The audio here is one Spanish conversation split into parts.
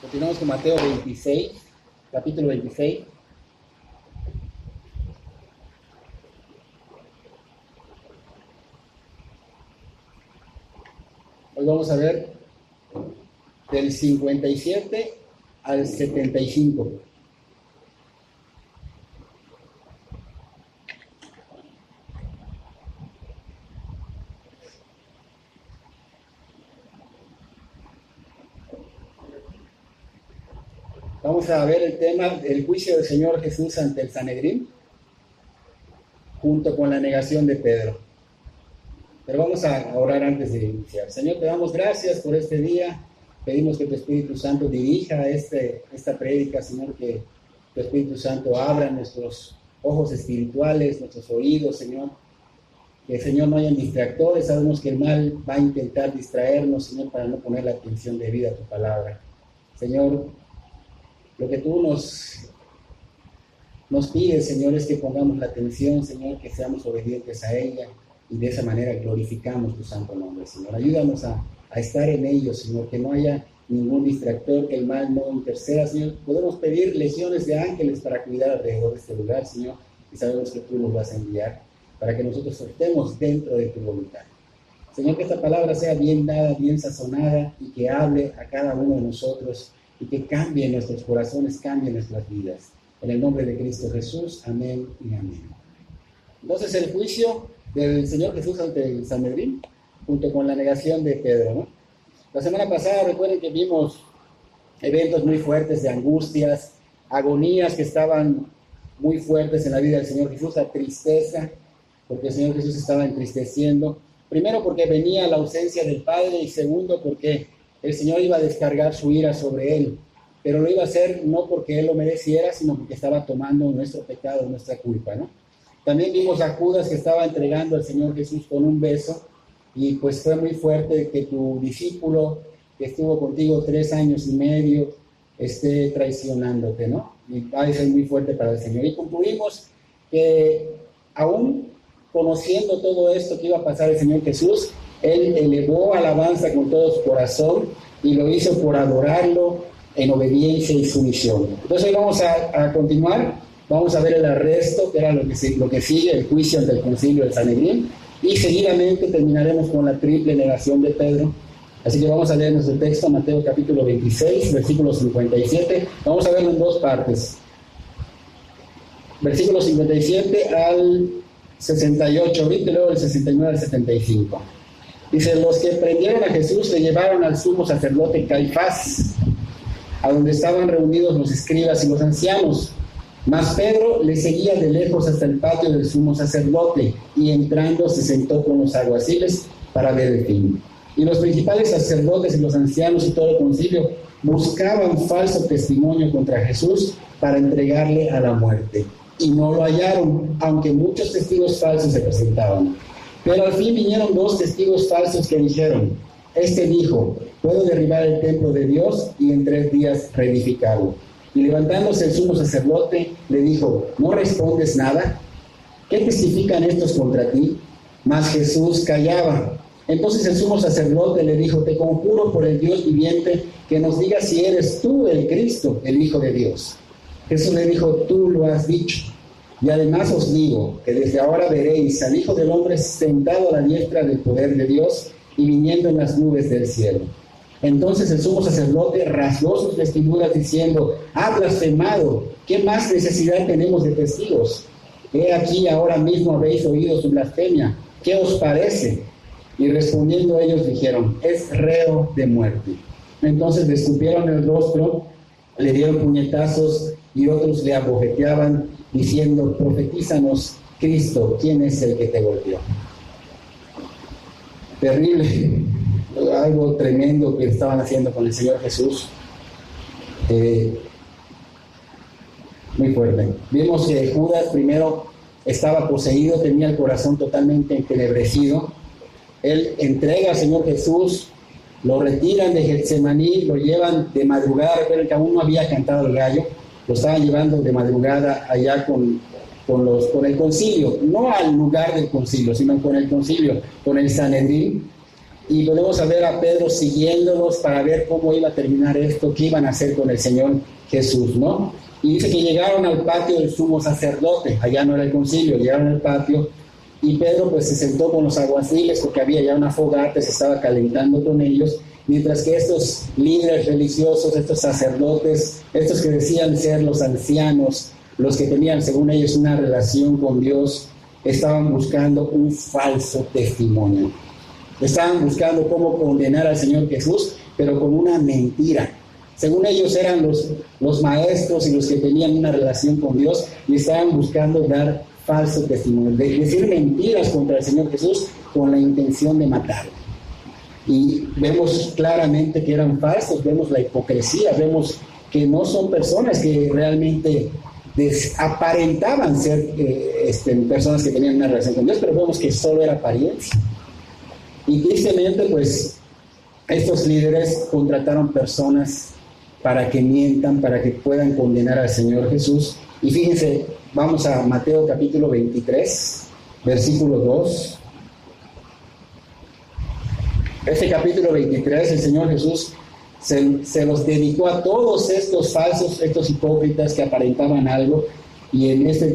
Continuamos con Mateo 26, capítulo 26. Hoy vamos a ver del 57 al 75. Vamos a ver el tema del juicio del Señor Jesús ante el Sanedrín, junto con la negación de Pedro. Pero vamos a orar antes de iniciar. Señor, te damos gracias por este día. Pedimos que tu Espíritu Santo dirija esta prédica, Señor, que tu Espíritu Santo abra nuestros ojos espirituales, nuestros oídos, Señor. Que, Señor, no hayan distractores. Sabemos que el mal va a intentar distraernos, Señor, para no poner la atención debida a tu palabra. Señor, lo que tú nos pides, Señor, es que pongamos la atención, Señor, que seamos obedientes a ella y de esa manera glorificamos tu santo nombre, Señor. Ayúdanos a estar en ello, Señor, que no haya ningún distractor, que el mal no interceda, Señor. Podemos pedir legiones de ángeles para cuidar alrededor de este lugar, Señor, y sabemos que tú nos vas a enviar para que nosotros estemos dentro de tu voluntad. Señor, que esta palabra sea bien dada, bien sazonada y que hable a cada uno de nosotros y que cambie nuestros corazones, cambie nuestras vidas. En el nombre de Cristo Jesús, amén y amén. Entonces, el juicio del Señor Jesús ante el Sanedrín, junto con la negación de Pedro, ¿no? La semana pasada, recuerden que vimos eventos muy fuertes de angustias, agonías que estaban muy fuertes en la vida del Señor Jesús, la tristeza, porque el Señor Jesús estaba entristeciendo. Primero, porque venía la ausencia del Padre, y segundo, porque el Señor iba a descargar su ira sobre él, pero lo iba a hacer no porque él lo mereciera, sino porque estaba tomando nuestro pecado, nuestra culpa, ¿no? También vimos a Judas que estaba entregando al Señor Jesús con un beso, y pues fue muy fuerte que tu discípulo, que estuvo contigo 3 años y medio, esté traicionándote, ¿no? Y va a ser muy fuerte para el Señor. Y concluimos que aún conociendo todo esto que iba a pasar el Señor Jesús, Él elevó alabanza con todo su corazón y lo hizo por adorarlo en obediencia y sumisión. Entonces hoy vamos a continuar, vamos a ver el arresto, que era lo que sigue, el juicio ante el concilio del Sanedrín, y seguidamente terminaremos con la triple negación de Pedro. Así que vamos a leer nuestro texto, Mateo capítulo 26, versículo 57. Vamos a verlo en 2 partes. Versículo 57 al 68, ahorita, y luego del 69 al 75. Dice: los que prendieron a Jesús le llevaron al sumo sacerdote Caifás, a donde estaban reunidos los escribas y los ancianos. Mas Pedro le seguía de lejos hasta el patio del sumo sacerdote, y entrando se sentó con los alguaciles para ver el fin. Y los principales sacerdotes y los ancianos y todo el concilio buscaban falso testimonio contra Jesús para entregarle a la muerte. Y no lo hallaron, aunque muchos testigos falsos se presentaban. Pero al fin vinieron 2 testigos falsos que dijeron: este dijo, puedo derribar el templo de Dios y en 3 días reedificarlo. Y levantándose el sumo sacerdote, le dijo: ¿no respondes nada? ¿Qué testifican estos contra ti? Mas Jesús callaba. Entonces el sumo sacerdote le dijo: te conjuro por el Dios viviente que nos digas si eres tú el Cristo, el Hijo de Dios. Jesús le dijo: tú lo has dicho. Y además os digo que desde ahora veréis al Hijo del Hombre sentado a la diestra del poder de Dios y viniendo en las nubes del cielo. Entonces el sumo sacerdote rasgó sus vestiduras diciendo: ha blasfemado, ¿qué más necesidad tenemos de testigos? He aquí, ahora mismo habéis oído su blasfemia, ¿qué os parece? Y respondiendo ellos dijeron: es reo de muerte. Entonces le escupieron el rostro, le dieron puñetazos y otros le abofeteaban, diciendo: profetízanos, Cristo, ¿quién es el que te golpeó? Terrible, algo tremendo que estaban haciendo con el Señor Jesús. Muy fuerte. Vimos que Judas primero estaba poseído, tenía el corazón totalmente entenebrecido. Él entrega al Señor Jesús, lo retiran de Getsemaní, lo llevan de madrugada. Recuerden que aún no había cantado el gallo, lo estaban llevando de madrugada allá con el concilio, no al lugar del concilio, sino con el concilio, con el Sanedrín. y volvemos a ver a Pedro siguiéndolos para ver cómo iba a terminar esto, qué iban a hacer con el Señor Jesús, ¿no? Y dice que llegaron al patio del sumo sacerdote, allá no era el concilio, llegaron al patio, y Pedro pues se sentó con los alguaciles porque había ya una fogata, se estaba calentando con ellos, mientras que estos líderes religiosos, estos sacerdotes, estos que decían ser los ancianos, los que tenían según ellos una relación con Dios, estaban buscando un falso testimonio. Estaban buscando cómo condenar al Señor Jesús, pero con una mentira. Según ellos eran los maestros y los que tenían una relación con Dios y estaban buscando dar falso testimonio, decir mentiras contra el Señor Jesús con la intención de matarlo. Y vemos claramente que eran falsos, vemos la hipocresía, vemos que no son personas que realmente aparentaban ser personas que tenían una relación con Dios, pero vemos que solo era apariencia. Y tristemente, pues, estos líderes contrataron personas para que mientan, para que puedan condenar al Señor Jesús. Y fíjense, vamos a Mateo capítulo 23, versículo 2. Este capítulo 23, el Señor Jesús se los dedicó a todos estos falsos, estos hipócritas que aparentaban algo. Y en este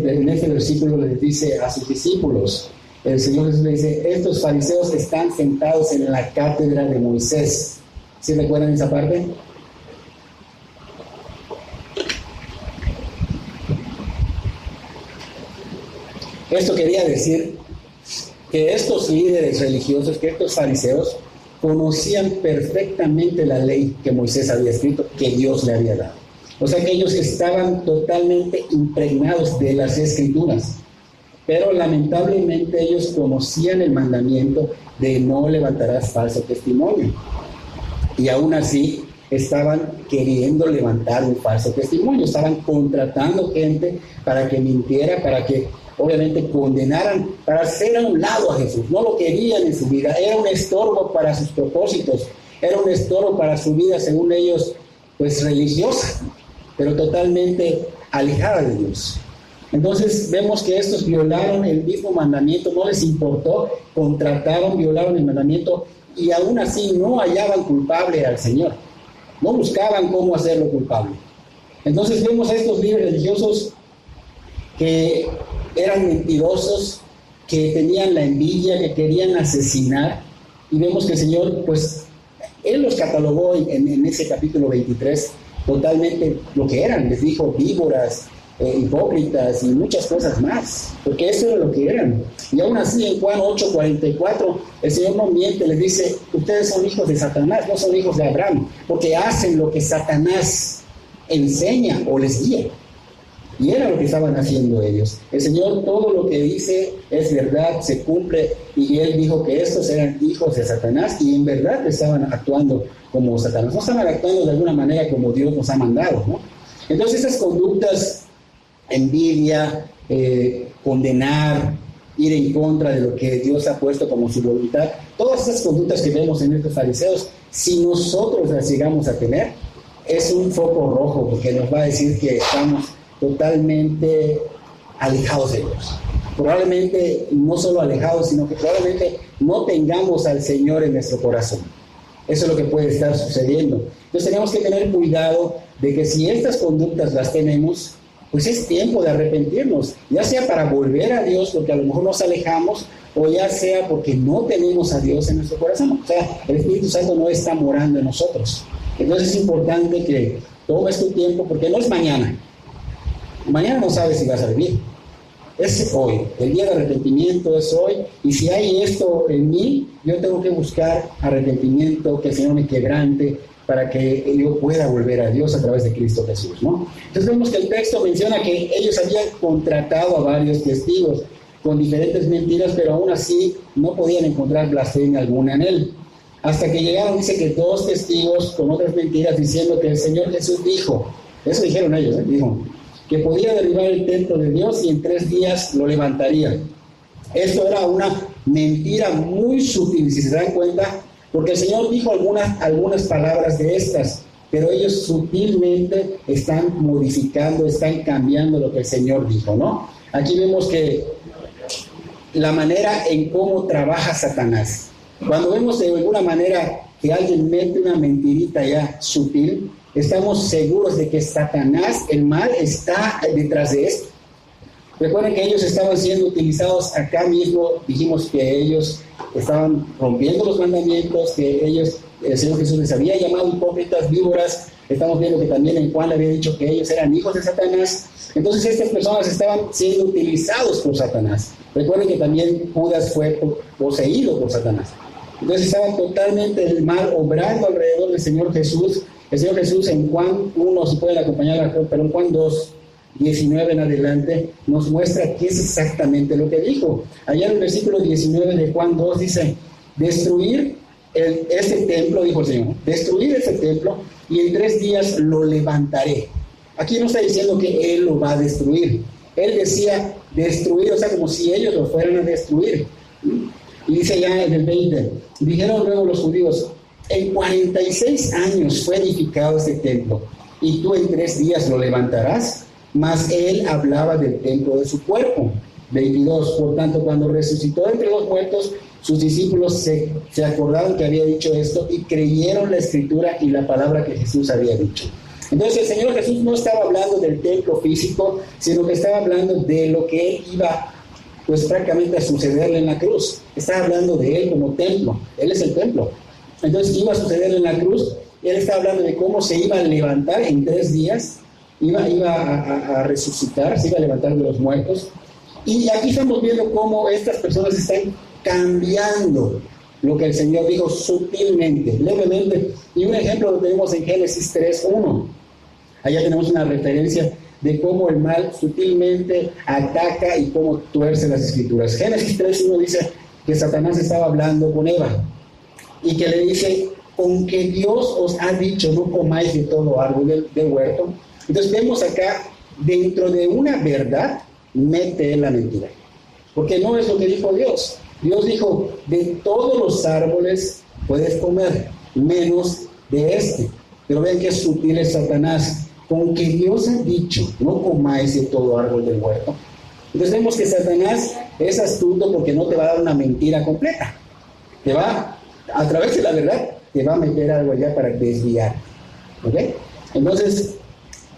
versículo les dice a sus discípulos, el Señor Jesús le dice, estos fariseos están sentados en la cátedra de Moisés. ¿Sí recuerdan esa parte? Esto quería decir que estos líderes religiosos, que estos fariseos, conocían perfectamente la ley que Moisés había escrito, que Dios le había dado. O sea que ellos estaban totalmente impregnados de las Escrituras. Pero lamentablemente ellos conocían el mandamiento de no levantarás falso testimonio. Y aún así estaban queriendo levantar un falso testimonio. Estaban contratando gente para que mintiera, para que obviamente condenaran, para hacer a un lado a Jesús. No lo querían en su vida. Era un estorbo para sus propósitos. Era un estorbo para su vida, según ellos, pues religiosa, pero totalmente alejada de Dios. Entonces vemos que estos violaron el mismo mandamiento, no les importó, contrataron, violaron el mandamiento y aún así no hallaban culpable al Señor, no buscaban cómo hacerlo culpable. Entonces vemos a estos líderes religiosos que eran mentirosos, que tenían la envidia, que querían asesinar, y vemos que el Señor, pues, Él los catalogó en ese capítulo 23 totalmente lo que eran, les dijo víboras, hipócritas y muchas cosas más, porque eso era lo que eran. Y aún así en Juan 8:44 el Señor no miente, les dice, ustedes son hijos de Satanás, no son hijos de Abraham, porque hacen lo que Satanás enseña o les guía. Y era lo que estaban haciendo ellos. El Señor todo lo que dice es verdad, se cumple, y Él dijo que estos eran hijos de Satanás y en verdad estaban actuando como Satanás, no estaban actuando de alguna manera como Dios nos ha mandado, ¿no? Entonces esas conductas, envidia, condenar, ir en contra de lo que Dios ha puesto como su voluntad, todas esas conductas que vemos en estos fariseos, si nosotros las llegamos a tener, es un foco rojo, porque nos va a decir que estamos totalmente alejados de Dios. Probablemente no solo alejados, sino que probablemente no tengamos al Señor en nuestro corazón. Eso es lo que puede estar sucediendo. Entonces tenemos que tener cuidado de que si estas conductas las tenemos, pues es tiempo de arrepentirnos, ya sea para volver a Dios, porque a lo mejor nos alejamos, o ya sea porque no tenemos a Dios en nuestro corazón. O sea, el Espíritu Santo no está morando en nosotros. Entonces es importante que tomes tu tiempo, porque no es mañana. Mañana no sabes si vas a vivir. Es hoy. El día de arrepentimiento es hoy. Y si hay esto en mí, yo tengo que buscar arrepentimiento, que el Señor me quebrante, para que yo pueda volver a Dios a través de Cristo Jesús, ¿no? Entonces vemos que el texto menciona que ellos habían contratado a varios testigos con diferentes mentiras, pero aún así no podían encontrar blasfemia alguna en él. Hasta que llegaron, dice que 2 testigos con otras mentiras diciendo que el Señor Jesús dijo, eso dijeron ellos, dijo, que podía derribar el templo de Dios y en 3 días lo levantaría. Esto era una mentira muy sutil, si se dan cuenta, porque el Señor dijo algunas palabras de estas, pero ellos sutilmente están modificando, están cambiando lo que el Señor dijo, ¿no? Aquí vemos que la manera en cómo trabaja Satanás. Cuando vemos de alguna manera que alguien mete una mentirita ya sutil, estamos seguros de que Satanás, el mal, está detrás de esto. Recuerden que ellos estaban siendo utilizados acá mismo, dijimos que ellos estaban rompiendo los mandamientos, que ellos, el Señor Jesús les había llamado hipócritas, víboras. Estamos viendo que también en Juan le había dicho que ellos eran hijos de Satanás. Entonces estas personas estaban siendo utilizados por Satanás. Recuerden que también Judas fue poseído por Satanás. Entonces estaba totalmente el mal obrando alrededor del Señor Jesús. El Señor Jesús en Juan 1, si pueden acompañar, pero en Juan 2, 19 en adelante, nos muestra qué es exactamente lo que dijo. Allá en el versículo 19 de Juan 2 dice, destruir este templo, dijo el Señor, destruir este templo y en 3 días lo levantaré. Aquí no está diciendo que Él lo va a destruir. Él decía destruir, o sea, como si ellos lo fueran a destruir. Y dice ya en el 20, dijeron luego los judíos, en 46 años fue edificado este templo, y tú en 3 días lo levantarás. Mas él hablaba del templo de su cuerpo. 22, por tanto, cuando resucitó entre los muertos, sus discípulos se acordaron que había dicho esto y creyeron la escritura y la palabra que Jesús había dicho. Entonces el Señor Jesús no estaba hablando del templo físico, sino que estaba hablando de lo que iba pues prácticamente a sucederle en la cruz. Estaba hablando de Él como templo. Él es el templo. Entonces iba a sucederle en la cruz. Él estaba hablando de cómo se iba a levantar en 3 días. Iba a resucitar, se iba a levantar de los muertos. Y aquí estamos viendo cómo estas personas están cambiando lo que el Señor dijo sutilmente, levemente. Y un ejemplo lo tenemos en Génesis 3:1. Allá tenemos una referencia de cómo el mal sutilmente ataca y cómo tuerce las escrituras. Génesis 3:1 dice que Satanás estaba hablando con Eva y que le dice, con que Dios os ha dicho, no comáis de todo árbol del huerto. Entonces vemos acá, dentro de una verdad, mete la mentira. Porque no es lo que dijo Dios. Dios dijo, de todos los árboles puedes comer, menos de este. Pero ven qué sutil es Satanás. Con que Dios ha dicho, no comáis de todo árbol del huerto. Entonces vemos que Satanás es astuto porque no te va a dar una mentira completa. Te va, a través de la verdad, te va a meter algo allá para desviar. ¿Ok? Entonces,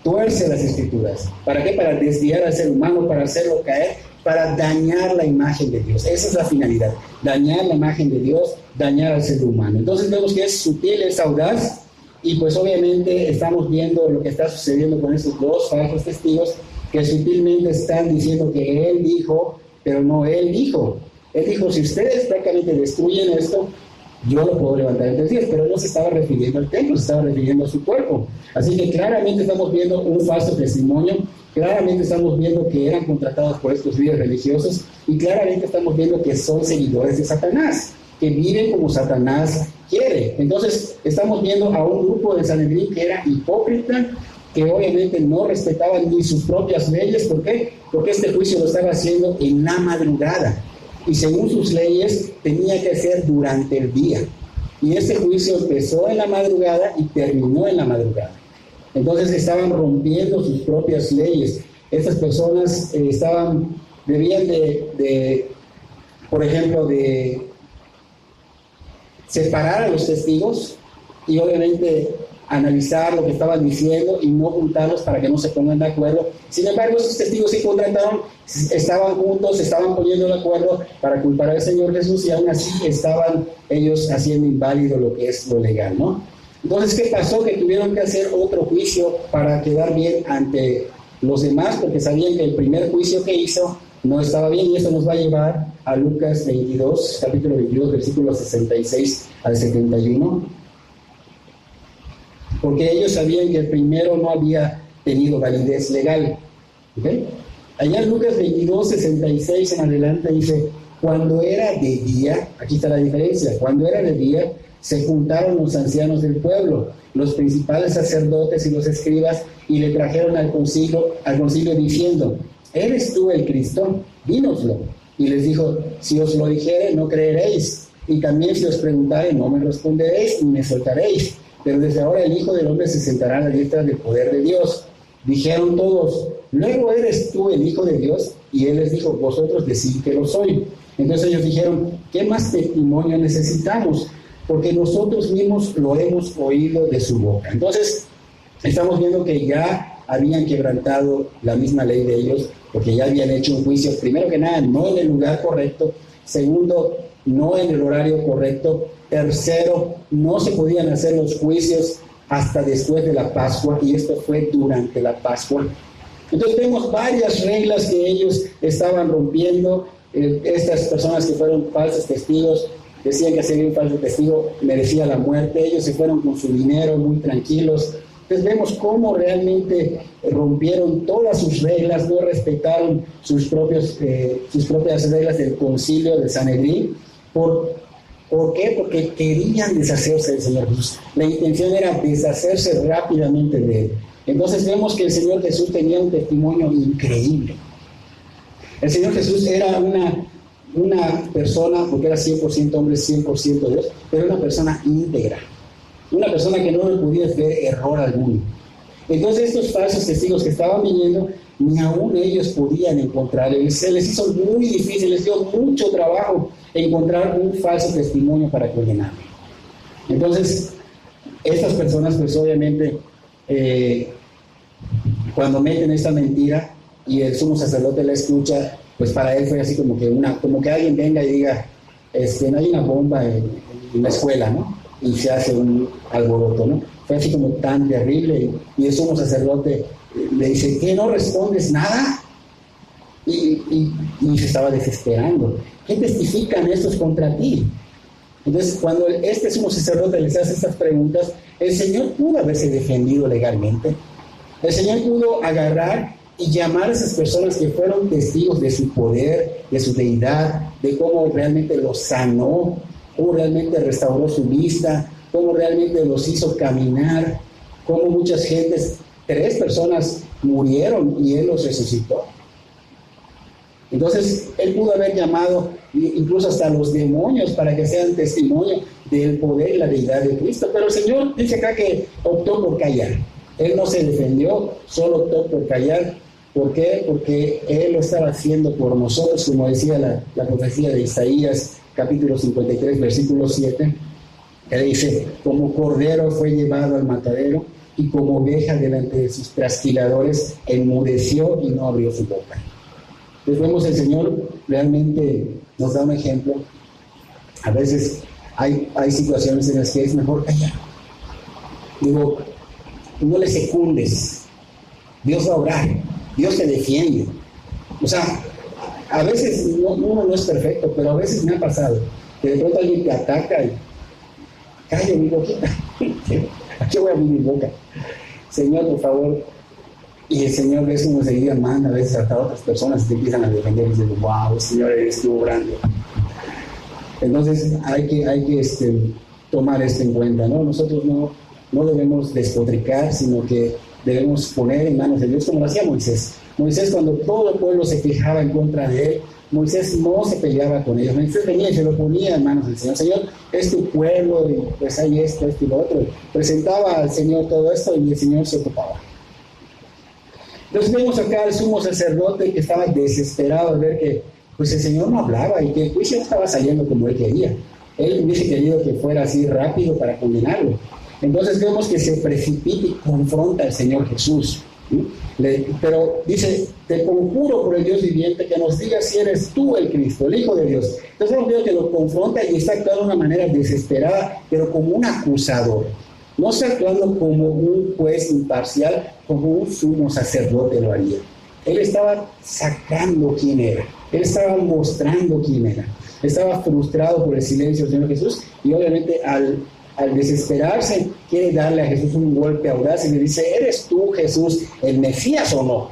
tuerce las escrituras. ¿Para qué? Para desviar al ser humano, para hacerlo caer, para dañar la imagen de Dios. Esa es la finalidad, dañar la imagen de Dios, dañar al ser humano. Entonces vemos que es sutil, es audaz, y pues obviamente estamos viendo lo que está sucediendo con estos 2 falsos testigos que sutilmente están diciendo que Él dijo, pero no Él dijo. Él dijo, si ustedes prácticamente destruyen esto, yo lo puedo levantar en 3 días, pero él no se estaba refiriendo al templo, se estaba refiriendo a su cuerpo. Así que claramente estamos viendo un falso testimonio, claramente estamos viendo que eran contratados por estos líderes religiosos y claramente estamos viendo que son seguidores de Satanás, que viven como Satanás quiere. Entonces estamos viendo a un grupo de Sanedrín que era hipócrita, que obviamente no respetaban ni sus propias leyes. ¿Por qué? Porque este juicio lo estaba haciendo en la madrugada. Y según sus leyes tenía que ser durante el día. Y este juicio empezó en la madrugada y terminó en la madrugada. Entonces estaban rompiendo sus propias leyes. Estas personas debían por ejemplo, de separar a los testigos y obviamente analizar lo que estaban diciendo y no juntarlos para que no se pongan de acuerdo. Sin embargo, esos testigos sí contrataron, estaban juntos, se estaban poniendo de acuerdo para culpar al Señor Jesús y aún así estaban ellos haciendo inválido lo que es lo legal, ¿no? Entonces, ¿qué pasó? Que tuvieron que hacer otro juicio para quedar bien ante los demás, porque sabían que el primer juicio que hizo no estaba bien, y esto nos va a llevar a Lucas 22, capítulo 22, versículos 66 al 71. Porque ellos sabían que el primero no había tenido validez legal. ¿Okay? Allá en Lucas 22, 66 en adelante dice, cuando era de día, aquí está la diferencia, cuando era de día, se juntaron los ancianos del pueblo, los principales sacerdotes y los escribas, y le trajeron al concilio diciendo, ¿eres tú el Cristo? Dínoslo. Y les dijo, si os lo dijere, no creeréis, y también si os preguntare, no me responderéis, ni me soltaréis. Pero desde ahora el Hijo del Hombre se sentará a la diestra del poder de Dios. Dijeron todos, ¿luego eres tú el Hijo de Dios? Y él les dijo, vosotros decís que lo soy. Entonces ellos dijeron, ¿qué más testimonio necesitamos? Porque nosotros mismos lo hemos oído de su boca. Entonces, estamos viendo que ya habían quebrantado la misma ley de ellos, porque ya habían hecho un juicio, primero que nada, no en el lugar correcto, segundo, no en el horario correcto, tercero, no se podían hacer los juicios hasta después de la Pascua, y esto fue durante la Pascua. Entonces vemos varias reglas que ellos estaban rompiendo. Estas personas que fueron falsos testigos decían que ser un falso testigo merecía la muerte. Ellos se fueron con su dinero muy tranquilos. Entonces vemos cómo realmente rompieron todas sus reglas, no respetaron sus propias reglas del concilio de Sanedrín. ¿Por qué? Porque querían deshacerse del Señor Jesús. La intención era deshacerse rápidamente de Él. Entonces vemos que el Señor Jesús tenía un testimonio increíble. El Señor Jesús era una persona, porque era 100% hombre, 100% Dios, pero una persona íntegra. Una persona que no le podía ver error alguno. Entonces estos falsos testigos que estaban viniendo, ni aún ellos podían encontrar. Se les hizo muy difícil, les dio mucho trabajo encontrar un falso testimonio para condenarlo. Entonces, estas personas, pues obviamente, cuando meten esta mentira y el sumo sacerdote la escucha, pues para él fue así como que alguien venga y diga, hay una bomba en la escuela, ¿no? Y se hace un alboroto, ¿no? Fue así como tan terrible, y el sumo sacerdote le dice, ¿qué, no respondes nada? Y se estaba desesperando. ¿Qué testifican estos contra ti? Entonces, cuando este sumo sacerdote les hace estas preguntas, el Señor pudo haberse defendido legalmente. El Señor pudo agarrar y llamar a esas personas que fueron testigos de su poder, de su deidad, de cómo realmente los sanó, cómo realmente restauró su vista, cómo realmente los hizo caminar, cómo muchas gentes, 3 personas murieron y Él los resucitó. Entonces, Él pudo haber llamado incluso hasta los demonios para que sean testimonio del poder y la deidad de Cristo. Pero el Señor dice acá que optó por callar. Él no se defendió, solo optó por callar. ¿Por qué? Porque Él lo estaba haciendo por nosotros, como decía la profecía de Isaías, capítulo 53, versículo 7, que dice, como cordero fue llevado al matadero, y como oveja delante de sus trasquiladores, enmudeció y no abrió su boca. Entonces vemos el Señor realmente nos da un ejemplo. A veces hay situaciones en las que es mejor callar. Digo, no le secundes. Dios va a obrar, Dios te defiende. O sea, a veces uno no es perfecto, pero a veces me ha pasado que de pronto alguien te ataca y calle mi boquita. Aquí voy a abrir mi boca. Señor, por favor. Y el Señor es como enseguida manda a veces hasta otras personas que empiezan a defender y dicen, wow, Señor, eres tú grande. Entonces hay que tomar esto en cuenta, ¿no? Nosotros no debemos despotricar, sino que debemos poner en manos de Dios como lo hacía Moisés. Moisés, cuando todo el pueblo se quejaba en contra de él, Moisés no se peleaba con ellos. Moisés venía y se lo ponía en manos del Señor. Señor, es tu pueblo, y pues hay esto y lo otro. Presentaba al Señor todo esto y el Señor se ocupaba. Entonces vemos acá al sumo sacerdote que estaba desesperado de ver que pues el Señor no hablaba y que el juicio no estaba saliendo como él quería. Él hubiese querido que fuera así rápido para condenarlo. Entonces vemos que se precipita y confronta al Señor Jesús. Pero dice, te conjuro por el Dios viviente que nos digas si eres tú el Cristo, el Hijo de Dios. Entonces vemos que lo confronta y está actuando de una manera desesperada, pero como un acusador. No está actuando como un juez imparcial, como un sumo sacerdote lo haría. Él estaba sacando quién era. Él estaba mostrando quién era. Estaba frustrado por el silencio del Señor Jesús y obviamente al desesperarse quiere darle a Jesús un golpe audaz y le dice, ¿eres tú, Jesús, el Mesías o no?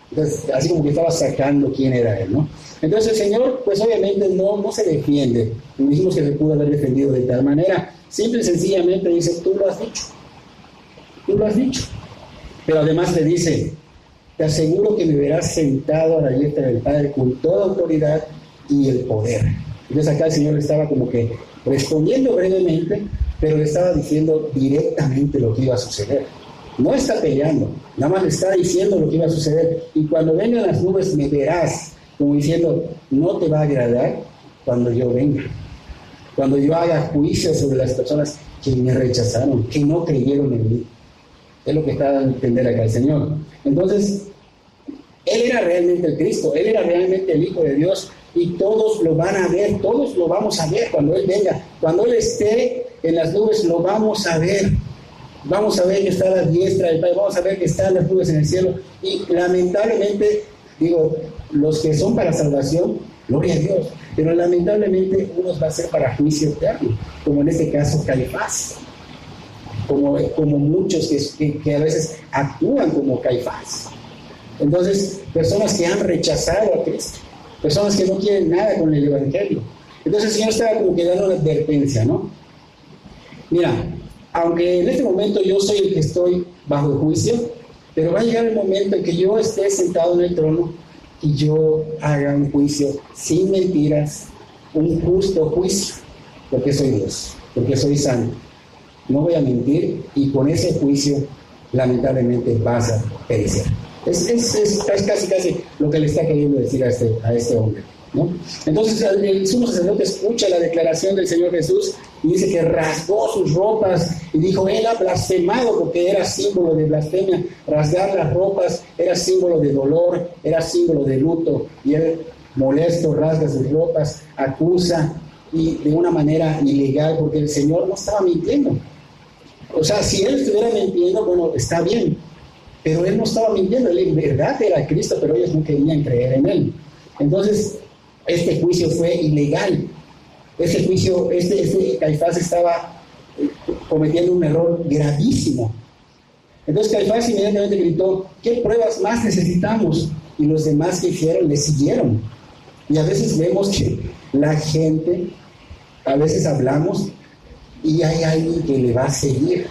Entonces, así como que estaba sacando quién era él, ¿no? Entonces el Señor, pues obviamente no se defiende. Dijimos que se pudo haber defendido de tal manera. Simple y sencillamente dice, tú lo has dicho. Tú lo has dicho. Pero además le dice, te aseguro que me verás sentado a la diestra del Padre con toda autoridad y el poder. Entonces acá el Señor estaba como que respondiendo brevemente, pero le estaba diciendo directamente lo que iba a suceder. No está peleando, nada más le está diciendo lo que iba a suceder. Y cuando vengan las nubes me verás. como diciendo, no te va a agradar cuando yo venga, cuando yo haga juicio sobre las personas que me rechazaron, que no creyeron en mí. Es lo que está dando a entender acá el Señor. Entonces, Él era realmente el Cristo, Él era realmente el Hijo de Dios, y todos lo van a ver, todos lo vamos a ver cuando Él venga. Cuando Él esté en las nubes, lo vamos a ver. Vamos a ver que está a la diestra del Padre, vamos a ver que están las nubes en el cielo. Y lamentablemente, digo, los que son para salvación, gloria a Dios, pero lamentablemente unos va a ser para juicio eterno, como en este caso Caifás, como muchos que a veces actúan como Caifás. Entonces, personas que han rechazado a Cristo, personas que no quieren nada con el Evangelio. Entonces el Señor estaba como que dando una advertencia, ¿no? Mira, aunque en este momento yo soy el que estoy bajo juicio, pero va a llegar el momento en que yo esté sentado en el trono y yo haga un juicio sin mentiras, un justo juicio, porque soy Dios, porque soy santo. No voy a mentir, y con ese juicio lamentablemente vas a perecer. Es casi lo que le está queriendo decir a este hombre, ¿no? Entonces el sumo sacerdote escucha la declaración del Señor Jesús y dice que rasgó sus ropas y dijo, él ha blasfemado, porque era símbolo de blasfemia. Rasgar las ropas era símbolo de dolor, era símbolo de luto, y él, molesto, rasga sus ropas, acusa, y de una manera ilegal, porque el Señor no estaba mintiendo. O sea, si él estuviera mintiendo, bueno, está bien, pero él no estaba mintiendo, él en verdad era Cristo, pero ellos no querían creer en él. Entonces, este juicio fue ilegal. Este juicio, este Caifás estaba cometiendo un error gravísimo. Entonces Caifás inmediatamente gritó, ¿qué pruebas más necesitamos? Y los demás que hicieron le siguieron. Y a veces vemos que la gente, a veces hablamos y hay alguien que le va a seguir.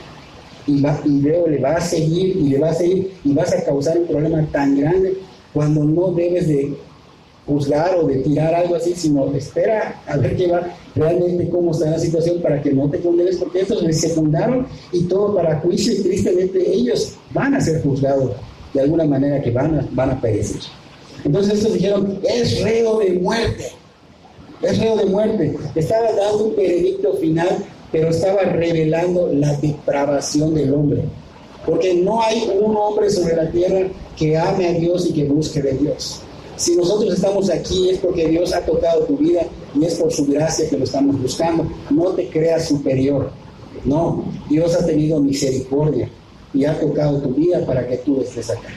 Y luego le va a seguir y le va a seguir, y vas a causar un problema tan grande cuando no debes de juzgar o de tirar algo así, sino espera a ver qué va realmente, cómo está la situación, para que no te condenes, porque estos les secundaron y todo para juicio, y tristemente ellos van a ser juzgados de alguna manera, que van a perecer. Entonces estos dijeron, es reo de muerte, es reo de muerte. Estaba dando un veredicto final, pero estaba revelando la depravación del hombre, porque no hay un hombre sobre la tierra que ame a Dios y que busque de Dios. Si nosotros estamos aquí es porque Dios ha tocado tu vida y es por su gracia que lo estamos buscando. No te creas superior, no, Dios ha tenido misericordia y ha tocado tu vida para que tú estés acá.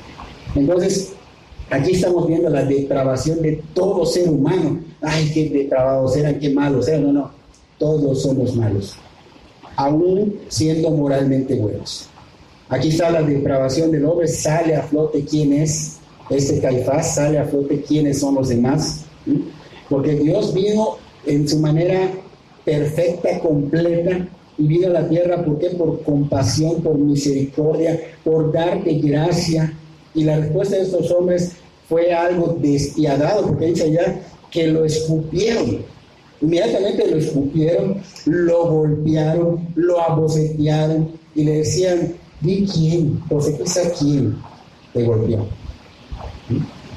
Entonces, aquí estamos viendo la depravación de todo ser humano. Ay, qué depravados eran, qué malos eran. No, todos somos malos, aún siendo moralmente buenos. Aquí está la depravación del hombre, sale a flote quién es este Caifás, sale a flote quiénes son los demás, porque Dios vino en su manera perfecta, completa, y vino a la tierra, ¿por qué? Por compasión, por misericordia, por darte gracia. Y la respuesta de estos hombres fue algo despiadado, porque dice allá que lo escupieron. Inmediatamente lo escupieron, lo golpearon, lo abofetearon y le decían, di quién, profetiza quién te golpeó.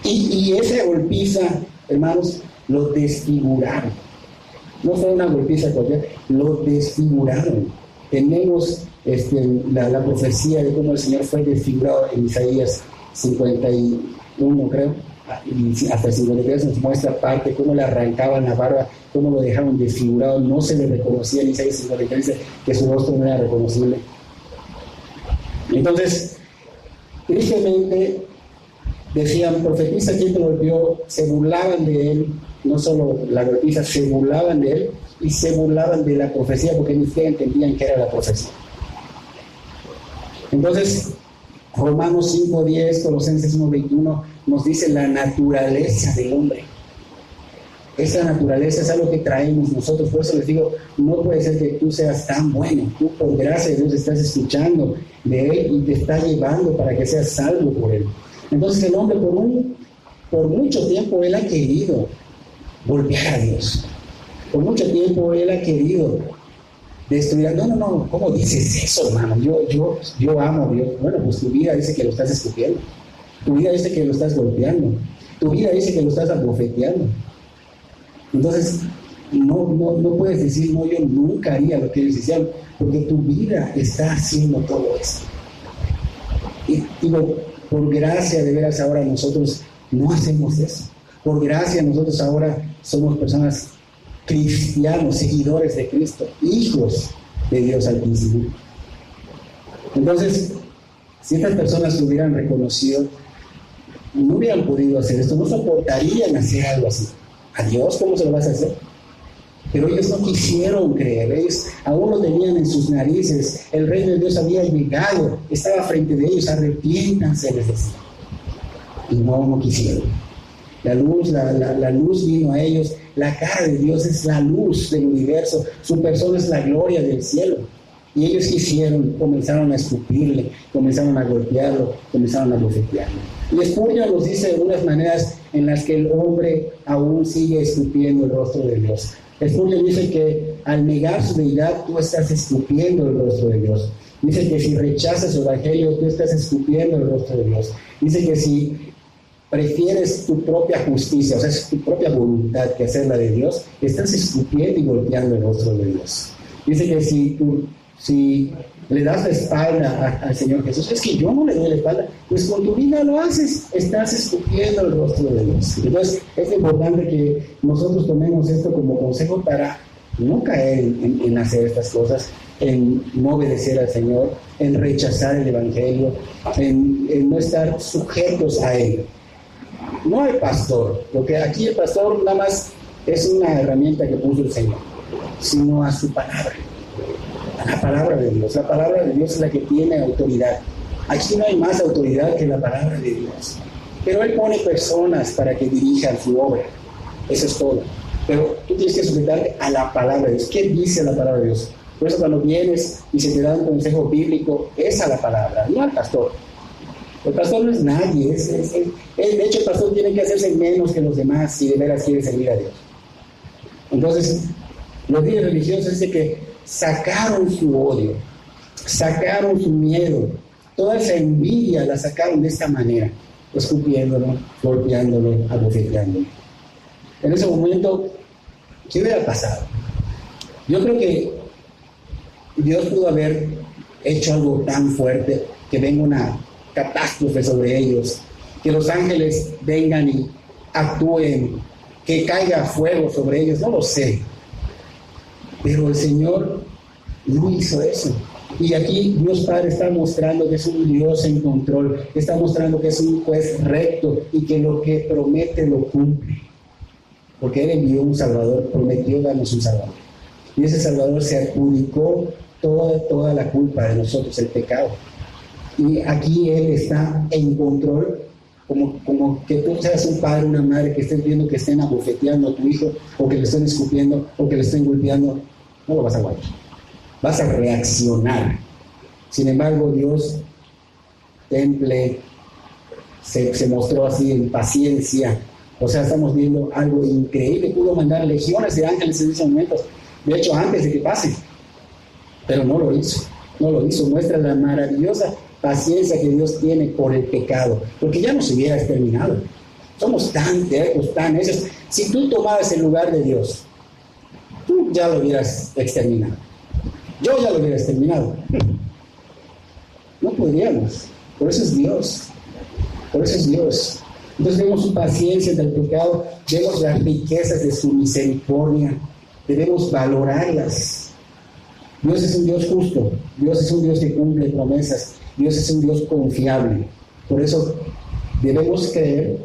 Y esa golpiza, hermanos, lo desfiguraron. No fue una golpiza cualquiera, lo desfiguraron. Tenemos la profecía de cómo el Señor fue desfigurado en Isaías 51, creo, y hasta el 53 nos muestra parte, cómo le arrancaban la barba, cómo lo dejaron desfigurado, no se le reconocía. En Isaías 53 que su rostro no era reconocible. Entonces, tristemente, decían, profetiza quién te golpeó, se burlaban de él, no solo la golpiza, se burlaban de él y se burlaban de la profecía, porque ni siquiera entendían qué era la profecía. Entonces, Romanos 5:10, Colosenses 1:21 nos dice la naturaleza del hombre. Esa naturaleza es algo que traemos nosotros. Por eso les digo, no puede ser que tú seas tan bueno. Tú, por gracia de Dios, estás escuchando de Él y te está llevando para que seas salvo por Él. Entonces el hombre por mucho tiempo él ha querido golpear a Dios. Por mucho tiempo él ha querido destruir. No, ¿cómo dices eso, hermano? Yo amo a Dios. Bueno, pues tu vida dice que lo estás escupiendo. Tu vida dice que lo estás golpeando. Tu vida dice que lo estás abofeteando. Entonces, no puedes decir, no, yo nunca haría lo que ellos hicieron, porque tu vida está haciendo todo eso. Y digo, por gracia de veras ahora nosotros no hacemos eso. Por gracia nosotros ahora somos personas cristianos, seguidores de Cristo, hijos de Dios Altísimo. Entonces, si estas personas lo hubieran reconocido, no hubieran podido hacer esto, no soportarían hacer algo así. ¿A Dios cómo se lo vas a hacer? Pero ellos no quisieron creer, ellos aún lo tenían en sus narices, el reino de Dios había llegado, estaba frente de ellos, arrepiéntanse, les decía. Y no quisieron. La luz vino a ellos, la cara de Dios es la luz del universo, su persona es la gloria del cielo. Y ellos quisieron, comenzaron a escupirle, comenzaron a golpearlo, comenzaron a bofetearlo. Y Spurgeon nos dice de unas maneras en las que el hombre aún sigue escupiendo el rostro de Dios. Spurgeon dice que al negar su deidad, tú estás escupiendo el rostro de Dios. Dice que si rechazas su evangelio, tú estás escupiendo el rostro de Dios. Dice que si prefieres tu propia justicia, o sea, es tu propia voluntad que hacer la de Dios, estás escupiendo y golpeando el rostro de Dios. Dice que si le das la espalda al Señor Jesús, es que yo no le doy la espalda, pues con tu vida lo haces, estás escupiendo el rostro de Dios. Entonces es importante que nosotros tomemos esto como consejo para no caer en hacer estas cosas, en no obedecer al Señor, en rechazar el Evangelio, en no estar sujetos a Él. No al pastor, porque aquí el pastor nada más es una herramienta que puso el Señor, sino a su palabra. La palabra de Dios. La palabra de Dios es la que tiene autoridad. Aquí no hay más autoridad que la palabra de Dios. Pero Él pone personas para que dirijan su obra. Eso es todo. Pero tú tienes que sujetarte a la palabra de Dios. ¿Qué dice la palabra de Dios? Por eso cuando vienes y se te da un consejo bíblico, es a la palabra, no al pastor. El pastor no es nadie. De hecho, el pastor tiene que hacerse menos que los demás si de veras quiere servir a Dios. Entonces, los líderes religiosos dicen que sacaron su odio, sacaron su miedo, toda esa envidia la sacaron de esta manera, escupiéndolo, golpeándolo, abofeteándolo. En ese momento, ¿qué hubiera pasado? Yo creo que Dios pudo haber hecho algo tan fuerte que venga una catástrofe sobre ellos, que los ángeles vengan y actúen, que caiga fuego sobre ellos, no lo sé. Pero el Señor no hizo eso. Y aquí Dios Padre está mostrando que es un Dios en control, está mostrando que es un juez recto y que lo que promete lo cumple. Porque Él envió un Salvador, prometió darnos un Salvador. Y ese Salvador se adjudicó toda la culpa de nosotros, el pecado. Y aquí Él está en control, como que tú seas un padre, una madre, que estés viendo que estén abofeteando a tu hijo, o que le estén escupiendo, o que le estén golpeando. No lo vas a aguantar, vas a reaccionar. Sin embargo, Dios temple, se mostró así en paciencia. O sea, estamos viendo algo increíble. Pudo mandar legiones de ángeles en esos momentos, de hecho antes de que pase, pero no lo hizo. Muestra la maravillosa paciencia que Dios tiene por el pecado, porque ya no se hubiera exterminado. Somos tan tercos, tan necios. Si tú tomaras el lugar de Dios, tú ya lo hubieras exterminado. Yo ya lo hubiera exterminado. No podríamos. Por eso es Dios. Entonces vemos su paciencia ante el pecado, vemos las riquezas de su misericordia, debemos valorarlas. Dios es un Dios justo, Dios es un Dios que cumple promesas, Dios es un Dios confiable. Por eso debemos creer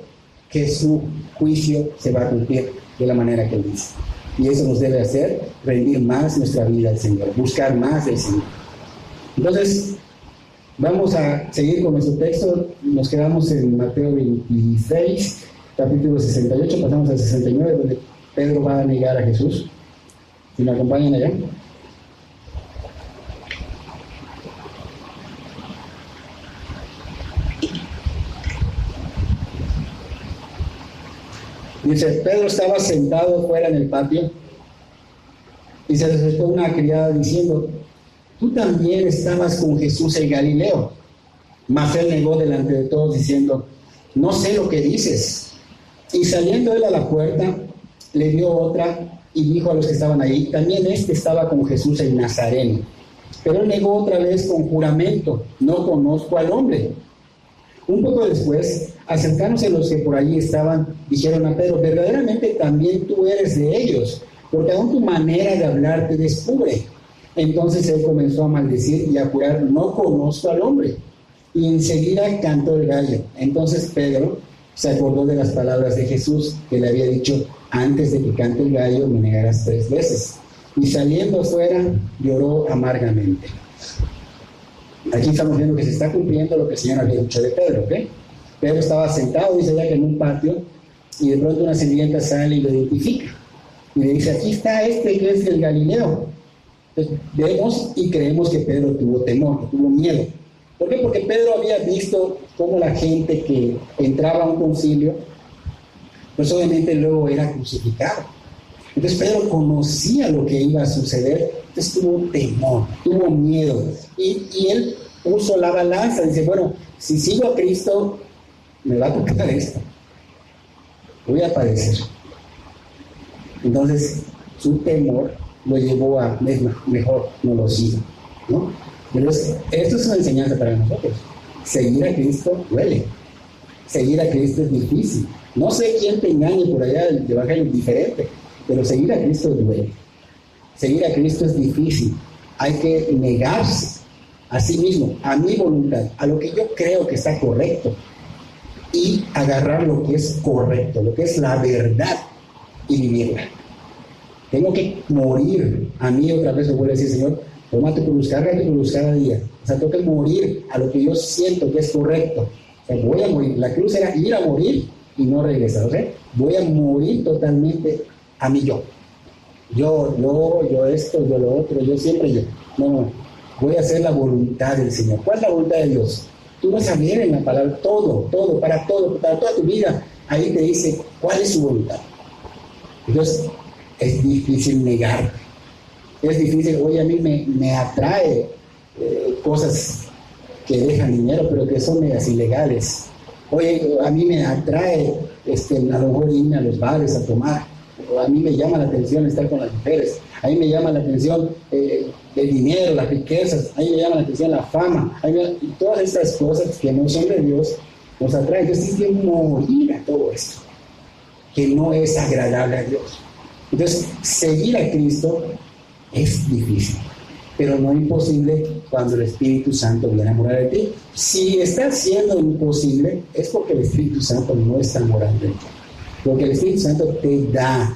que su juicio se va a cumplir de la manera que Él dice. Y eso nos debe hacer rendir más nuestra vida al Señor, buscar más del Señor. Entonces, vamos a seguir con nuestro texto. Nos quedamos en Mateo 26, capítulo 68, pasamos al 69, donde Pedro va a negar a Jesús. ¿Si me acompañan allá? Dice, Pedro estaba sentado fuera en el patio y se le acercó una criada diciendo, tú también estabas con Jesús el Galileo. Mas él negó delante de todos diciendo, no sé lo que dices. Y saliendo él a la puerta, le dio otra y dijo a los que estaban ahí, también este estaba con Jesús el Nazareno. Pero él negó otra vez con juramento, no conozco al hombre. Un poco después, acercándose los que por allí estaban, dijeron a Pedro, verdaderamente también tú eres de ellos, porque aún tu manera de hablar te descubre. Entonces él comenzó a maldecir y a jurar, no conozco al hombre. Y enseguida cantó el gallo. Entonces Pedro se acordó de las palabras de Jesús, que le había dicho, antes de que cante el gallo me negarás 3 veces. Y saliendo afuera, lloró amargamente. Aquí estamos viendo que se está cumpliendo lo que el Señor había dicho de Pedro, ¿ok? Pedro estaba sentado, dice ya que en un patio, y de pronto una sirvienta sale y lo identifica. Y le dice, aquí está este que es el Galileo. Entonces, vemos y creemos que Pedro tuvo temor, que tuvo miedo. ¿Por qué? Porque Pedro había visto cómo la gente que entraba a un concilio, pues obviamente luego era crucificado. Entonces Pedro conocía lo que iba a suceder, entonces tuvo temor, tuvo miedo. Y él puso la balanza, dice, bueno, si sigo a Cristo, me va a tocar esto. Voy a padecer. Entonces su temor lo llevó a, mejor no lo sigo, ¿no? Entonces, esto es una enseñanza para nosotros. Seguir a Cristo duele. Seguir a Cristo es difícil. No sé quién te engañe por allá, el evangelio es diferente, pero seguir a Cristo duele. Seguir a Cristo es difícil. Hay que negarse a sí mismo, a mi voluntad, a lo que yo creo que está correcto, y agarrar lo que es correcto, lo que es la verdad, y vivirla. Tengo que morir a mí, otra vez me vuelve a decir, Señor, toma tu cruz, carga tu cruz cada día. O sea, tengo que morir a lo que yo siento que es correcto. O sea, voy a morir. La cruz era ir a morir y no regresar. O sea, voy a morir totalmente a mí yo. Yo esto, yo lo otro, yo siempre yo. No, voy a hacer la voluntad del Señor. ¿Cuál es la voluntad de Dios? Tú vas a ver en la palabra todo, para toda tu vida. Ahí te dice cuál es su voluntad. Entonces, es difícil negar. Es difícil, oye, a mí me atrae cosas que dejan dinero, pero que son medias ilegales. Oye, a mí me atrae a lo mejor irme a los bares a tomar. O a mí me llama la atención estar con las mujeres. A mí me llama la atención el dinero, las riquezas. A mí me llama la atención la fama. Y todas estas cosas que no son de Dios nos atraen. Entonces hay que morir a todo esto, que no es agradable a Dios. Entonces, seguir a Cristo es difícil, pero no imposible cuando el Espíritu Santo viene a morar en ti. Si está siendo imposible, es porque el Espíritu Santo no está morando en ti. Porque el Espíritu Santo te da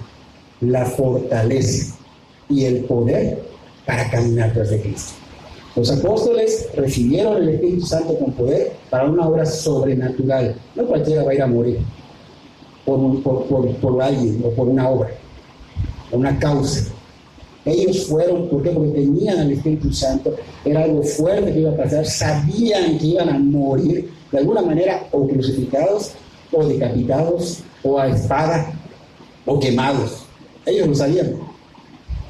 la fortaleza y el poder para caminar tras de Cristo. Los apóstoles recibieron el Espíritu Santo con poder para una obra sobrenatural. No cualquiera va a ir a morir por alguien o por una obra, una causa. Ellos fueron, ¿por qué? Porque tenían al Espíritu Santo, era algo fuerte que iba a pasar, sabían que iban a morir de alguna manera, o crucificados, o decapitados, o a espada, o quemados. Ellos lo sabían.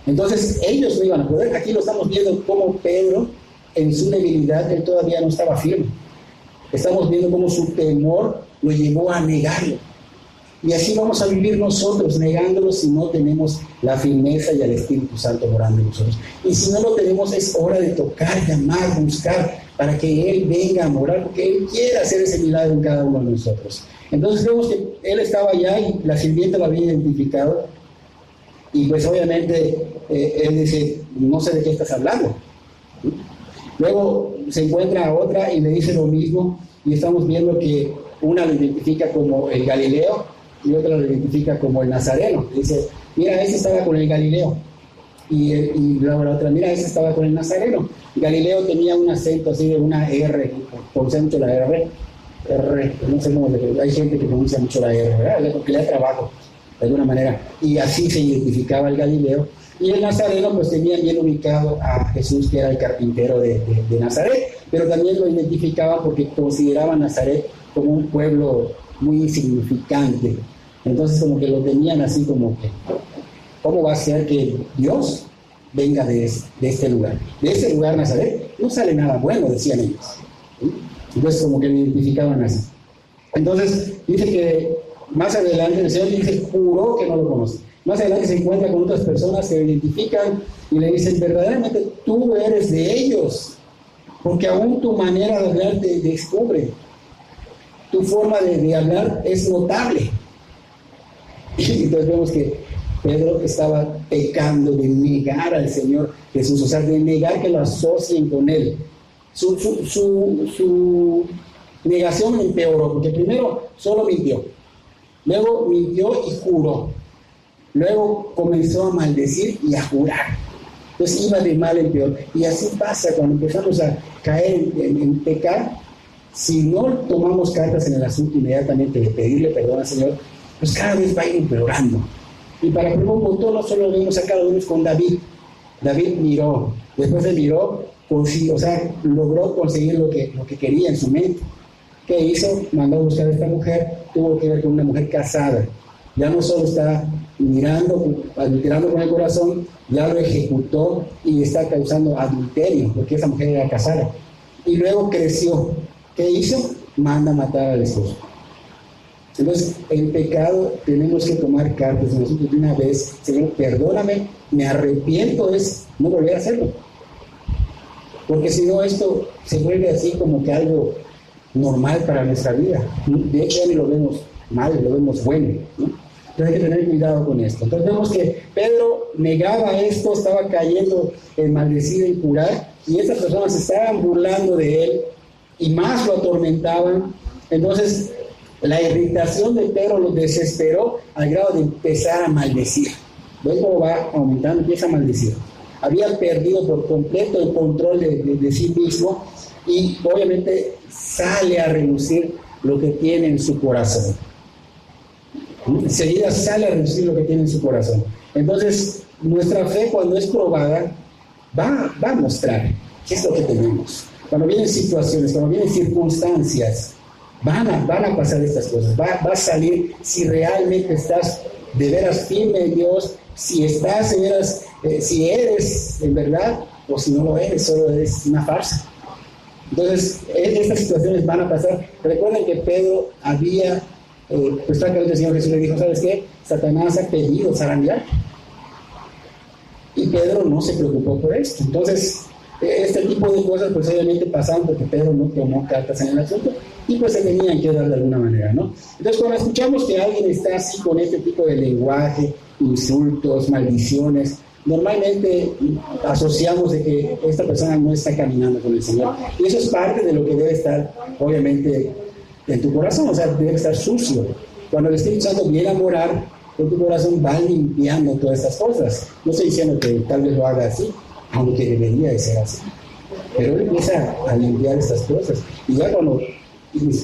Entonces, ellos no iban a poder. Aquí lo estamos viendo como Pedro, en su debilidad, él todavía no estaba firme. Estamos viendo cómo su temor lo llevó a negarlo. Y así vamos a vivir nosotros, negándolo si no tenemos la firmeza y el Espíritu Santo morando en nosotros. Y si no lo tenemos, es hora de tocar, llamar, buscar, para que Él venga a morar, porque Él quiere hacer ese milagro en cada uno de nosotros. Entonces vemos que Él estaba allá y la sirvienta lo había identificado. Y pues obviamente Él dice, no sé de qué estás hablando. Luego se encuentra a otra y le dice lo mismo, y estamos viendo que una lo identifica como el Galileo, y otra lo identifica como el Nazareno. Dice, mira, ese estaba con el Galileo. Y luego la otra, mira, ese estaba con el Nazareno. Galileo tenía un acento así de una R, pronuncia mucho la R, no sé cómo, hay gente que pronuncia mucho la R, ¿verdad? Porque le da trabajo, de alguna manera. Y así se identificaba el Galileo. Y el Nazareno, pues tenía bien ubicado a Jesús, que era el carpintero de Nazaret, pero también lo identificaban porque consideraban Nazaret como un pueblo muy insignificante. Entonces como que lo tenían así como que, ¿cómo va a ser que Dios venga de este lugar? De este lugar, Nazaret, no sale nada bueno, decían ellos. Entonces como que lo identificaban así. Entonces dice que Más adelante el Señor dice, juró que no lo conoce. Más adelante se encuentra con otras personas que lo identifican y le dicen, verdaderamente tú eres de ellos, porque aún tu manera de hablar te descubre. Tu forma de hablar es notable. Y entonces vemos que Pedro estaba pecando de negar al Señor Jesús, o sea, de negar que lo asocien con Él. Su negación empeoró, porque primero solo mintió, luego mintió y juró, luego comenzó a maldecir y a jurar. Entonces iba de mal en peor. Y así pasa cuando empezamos a caer en pecar. Si no tomamos cartas en el asunto inmediatamente de pedirle perdón al Señor, pues cada vez va a ir empeorando. Y para que un punto no solo vemos acá, lo vemos con David. David miró, después de miró, consiguió, o sea, logró conseguir lo que quería en su mente. ¿Qué hizo? Mandó a buscar a esta mujer, tuvo que ver con una mujer casada. Ya no solo está mirando, adulterando con el corazón, ya lo ejecutó y está causando adulterio, porque esa mujer era casada. Y luego creció. ¿Qué hizo? Manda a matar al esposo. Entonces, el pecado tenemos que tomar cartas en nosotros de una vez. Señor, perdóname, me arrepiento, es no volver a hacerlo. Porque si no, esto se vuelve así como que algo normal para nuestra vida. De hecho, ya ni lo vemos mal, lo vemos bueno, ¿no? Entonces hay que tener cuidado con esto. Entonces vemos que Pedro negaba esto, estaba cayendo en maldecido y jurar, y estas personas estaban burlando de él y más lo atormentaban. Entonces la irritación de Pedro lo desesperó al grado de empezar a maldecir. ¿Ves cómo va aumentando? Empieza a maldecir. Había perdido por completo el control de sí mismo y obviamente sale a relucir lo que tiene en su corazón. Enseguida sale a relucir lo que tiene en su corazón. Entonces, nuestra fe, cuando es probada, va a mostrar qué es lo que tenemos. Cuando vienen situaciones, cuando vienen circunstancias, van a pasar estas cosas. Va a salir si realmente estás de veras firme en Dios, si estás de veras, si eres en verdad, o si no lo eres, solo eres una farsa. Entonces, estas situaciones van a pasar. Recuerden que Pedro había, pues francamente el Señor Jesús le dijo, ¿sabes qué? Satanás ha pedido zarandear. Y Pedro no se preocupó por esto. Entonces, este tipo de cosas, pues obviamente pasaban porque Pedro no tomó cartas en el asunto y pues se tenían que dar de alguna manera, ¿no? Entonces, cuando escuchamos que alguien está así con este tipo de lenguaje, insultos, maldiciones, normalmente asociamos de que esta persona no está caminando con el Señor. Y eso es parte de lo que debe estar, obviamente, en tu corazón, o sea, debe estar sucio. Cuando el Espíritu Santo viene a morar, en tu corazón va limpiando todas estas cosas. No estoy diciendo que tal vez lo haga así, aunque debería de ser así. Pero él empieza a limpiar estas cosas. Y ya cuando,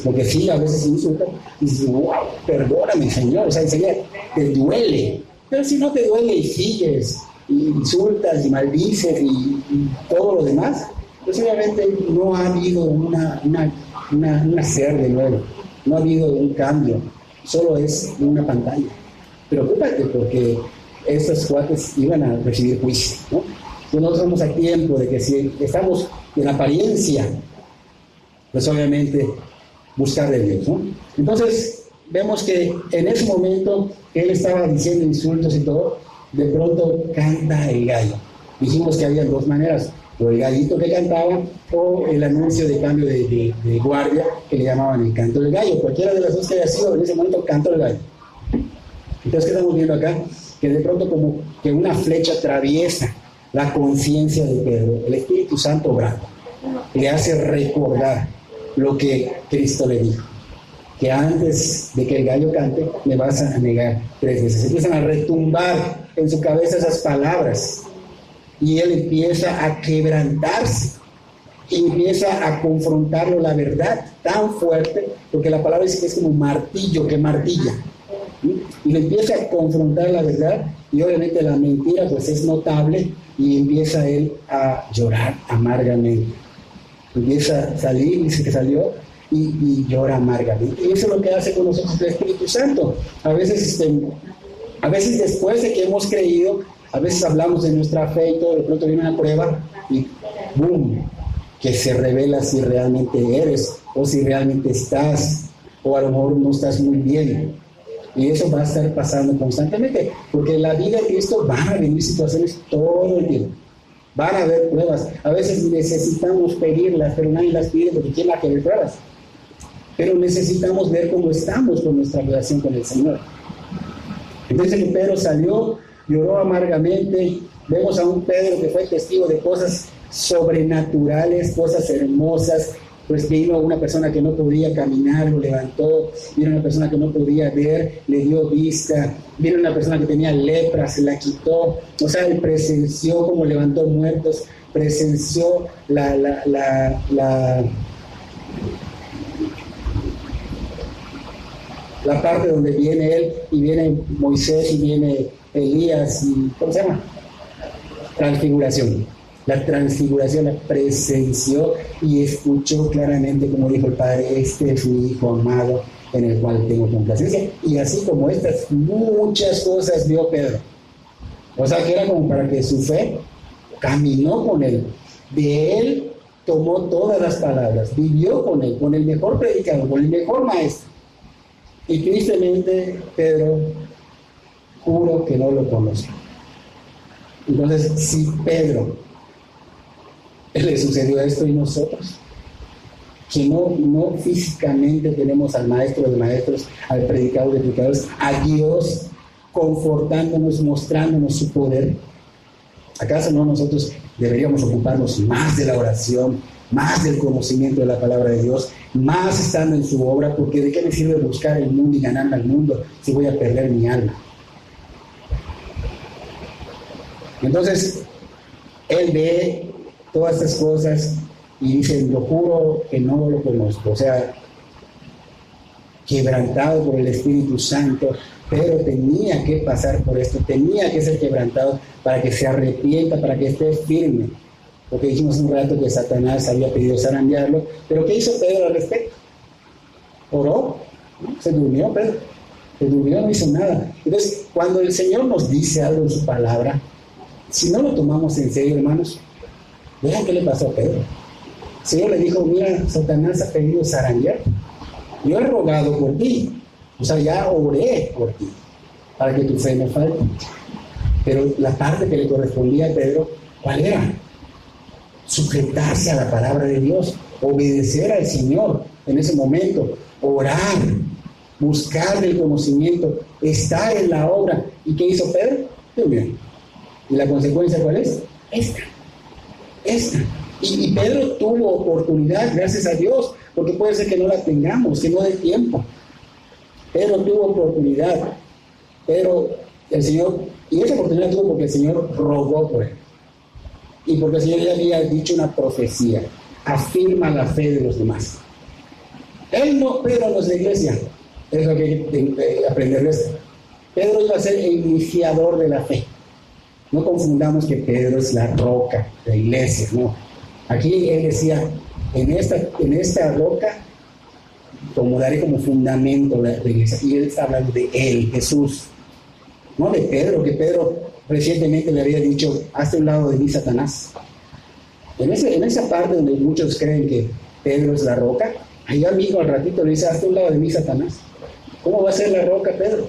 porque sí, a veces insulta, y dice, wow, perdóname, Señor. O sea, el Señor te duele. Pero si no te duele y sigues, y insultas y maldices y todo lo demás, pues obviamente no ha habido un nacer de nuevo, no ha habido un cambio, solo es una pantalla. Preocúpate porque estos cuates iban a recibir juicio, ¿no? Nosotros estamos a tiempo de que si estamos en apariencia, pues obviamente buscar de Dios, ¿no? Entonces vemos que en ese momento que él estaba diciendo insultos y todo, de pronto canta el gallo. Dijimos que había dos maneras, o el gallito que cantaba o el anuncio de cambio de guardia que le llamaban el canto del gallo. Cualquiera de las dos que haya sido, en ese momento canto del gallo. Entonces, ¿qué estamos viendo acá? Que de pronto como que una flecha atraviesa la conciencia de Pedro, el Espíritu Santo obrando, le hace recordar lo que Cristo le dijo, que antes de que el gallo cante, me vas a negar 3 veces. Empiezan a retumbar en su cabeza esas palabras, y él empieza a quebrantarse, y empieza a confrontarlo la verdad tan fuerte, porque la palabra dice que es como un martillo que martilla, ¿sí? Y le empieza a confrontar la verdad, y obviamente la mentira pues es notable, y empieza él a llorar amargamente. Empieza a salir, dice que salió, y llora amargamente. Y eso es lo que hace con nosotros el Espíritu Santo. A veces después de que hemos creído, a veces hablamos de nuestra fe y todo, de pronto viene una prueba y ¡boom!, que se revela si realmente eres o si realmente estás, o a lo mejor no estás muy bien. Y eso va a estar pasando constantemente, porque en la vida de Cristo van a venir situaciones todo el tiempo. Van a haber pruebas. A veces necesitamos pedirlas, pero nadie las pide porque ¿quién va a querer pruebas? Pero necesitamos ver cómo estamos con nuestra relación con el Señor. Entonces Pedro salió, lloró amargamente. Vemos a un Pedro que fue testigo de cosas sobrenaturales, cosas hermosas. Pues vino una persona que no podía caminar, lo levantó. Vino una persona que no podía ver, le dio vista. Vino una persona que tenía lepra, se la quitó. O sea, él presenció cómo levantó muertos, presenció la parte donde viene él y viene Moisés y viene Elías y ¿cómo se llama? Transfiguración. La transfiguración la presenció y escuchó claramente como dijo el Padre: este es mi Hijo amado en el cual tengo complacencia. Y así como estas muchas cosas vio Pedro. O sea que era como para que su fe caminó con él. De él tomó todas las palabras, vivió con él, con el mejor predicador, con el mejor maestro. Y tristemente Pedro juro que no lo conoce. Entonces, si Pedro le sucedió esto y nosotros, que no físicamente tenemos al maestro de maestros, al predicador de predicadores, a Dios confortándonos, mostrándonos su poder, ¿acaso no nosotros deberíamos ocuparnos más de la oración, más del conocimiento de la palabra de Dios, más estando en su obra? Porque ¿de qué me sirve buscar el mundo y ganarme al mundo si voy a perder mi alma? Entonces, él ve todas estas cosas y dice: lo juro que no lo conozco. O sea, quebrantado por el Espíritu Santo, pero tenía que pasar por esto, tenía que ser quebrantado para que se arrepienta, para que esté firme. Porque dijimos un rato que Satanás había pedido zarandearlo, pero ¿qué hizo Pedro al respecto? Oró, ¿no? Se durmió Pedro, se durmió, no hizo nada. Entonces, cuando el Señor nos dice algo en su palabra, si no lo tomamos en serio, hermanos, vean qué le pasó a Pedro. El Señor le dijo: mira, Satanás ha pedido zarandear. Yo he rogado por ti, o sea, ya oré por ti, para que tu fe no falte. Pero la parte que le correspondía a Pedro, ¿cuál era? Sujetarse a la palabra de Dios, obedecer al Señor en ese momento, orar, buscar el conocimiento, estar en la obra. ¿Y qué hizo Pedro? Muy bien. ¿Y la consecuencia cuál es? Esta. Y Pedro tuvo oportunidad, gracias a Dios, porque puede ser que no la tengamos, que no dé tiempo. Pedro tuvo oportunidad, pero el Señor, y esa oportunidad tuvo porque el Señor rogó por él. Y porque el Señor ya había dicho una profecía: afirma la fe de los demás. Pedro no es la iglesia, es lo que hay que aprender de esto. Pedro iba a ser el iniciador de la fe. No confundamos que Pedro es la roca de la iglesia, no. Aquí él decía: en esta roca daré como fundamento la iglesia. Y él está hablando de él, Jesús, no de Pedro, que Pedro recientemente le había dicho: hazte a un lado de mí, Satanás. En esa parte donde muchos creen que Pedro es la roca, ahí amigo al ratito le dice: hazte a un lado de mí, Satanás. ¿Cómo va a ser la roca, Pedro?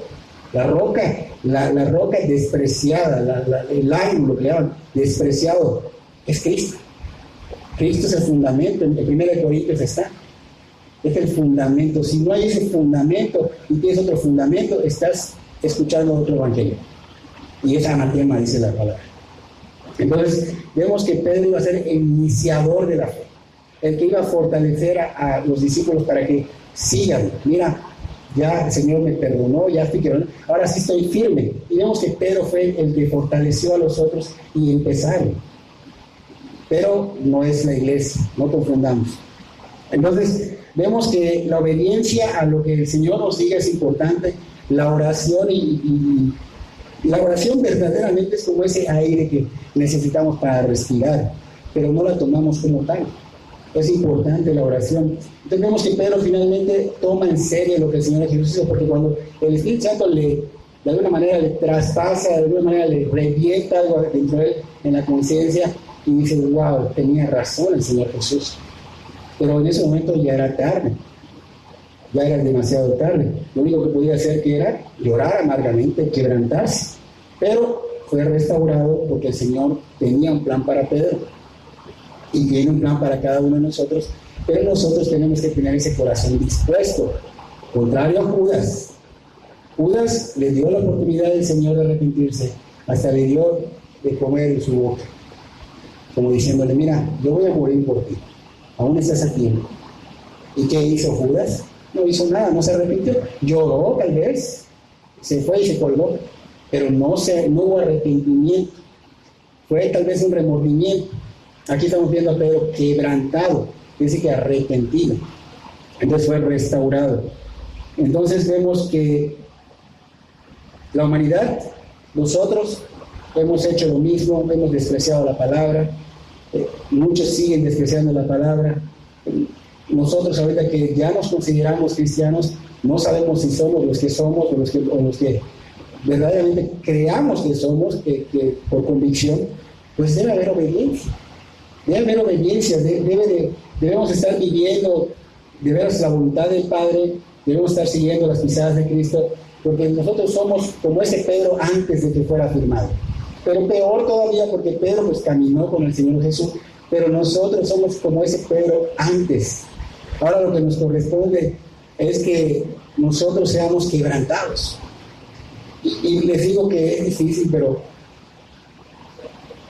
La roca despreciada, el ángulo que le llaman despreciado, es Cristo. Cristo es el fundamento. En 1 Corintios está. Es el fundamento. Si no hay ese fundamento y tienes otro fundamento, estás escuchando otro evangelio. Y es anatema, dice la palabra. Entonces, vemos que Pedro iba a ser el iniciador de la fe, el que iba a fortalecer a los discípulos para que sigan. Mira, ya el Señor me perdonó, ya estoy quedando, ahora sí estoy firme. Y vemos que Pedro fue el que fortaleció a los otros y empezaron. Pero no es la iglesia, no confundamos. Entonces, vemos que la obediencia a lo que el Señor nos diga es importante. La oración y la oración verdaderamente es como ese aire que necesitamos para respirar, pero no la tomamos como tal. Es importante la oración. Entonces vemos que Pedro finalmente toma en serio lo que el Señor Jesús hizo, porque cuando el Espíritu Santo de alguna manera le traspasa, de alguna manera le revienta algo dentro de él en la conciencia y dice: wow, tenía razón el Señor Jesús. Pero en ese momento ya era tarde. ya era demasiado tarde. Lo único que podía hacer que era llorar amargamente, quebrantarse. Pero fue restaurado porque el Señor tenía un plan para Pedro y tiene un plan para cada uno de nosotros, pero nosotros tenemos que tener ese corazón dispuesto, contrario a Judas. Judas le dio la oportunidad del Señor de arrepentirse, hasta le dio de comer en su boca, como diciéndole: mira, yo voy a morir por ti, aún estás a tiempo. ¿Y qué hizo Judas? No hizo nada, no se arrepintió. Lloró tal vez, se fue y se colgó, pero no hubo arrepentimiento. Fue tal vez un remordimiento. Aquí estamos viendo a Pedro quebrantado, dice que arrepentido. Entonces fue restaurado. Entonces vemos que la humanidad, nosotros hemos hecho lo mismo, hemos despreciado la palabra, muchos siguen despreciando la palabra. Nosotros ahorita que ya nos consideramos cristianos, no sabemos si somos los que somos o los que verdaderamente creamos que somos, que por convicción, pues debe haber obediencia. Debe haber obediencia, debemos estar viviendo de veras la voluntad del Padre, debemos estar siguiendo las pisadas de Cristo, porque nosotros somos como ese Pedro antes de que fuera firmado. Pero peor todavía, porque Pedro pues caminó con el Señor Jesús, pero nosotros somos como ese Pedro antes. Ahora lo que nos corresponde es que nosotros seamos quebrantados. Y les digo que es difícil, pero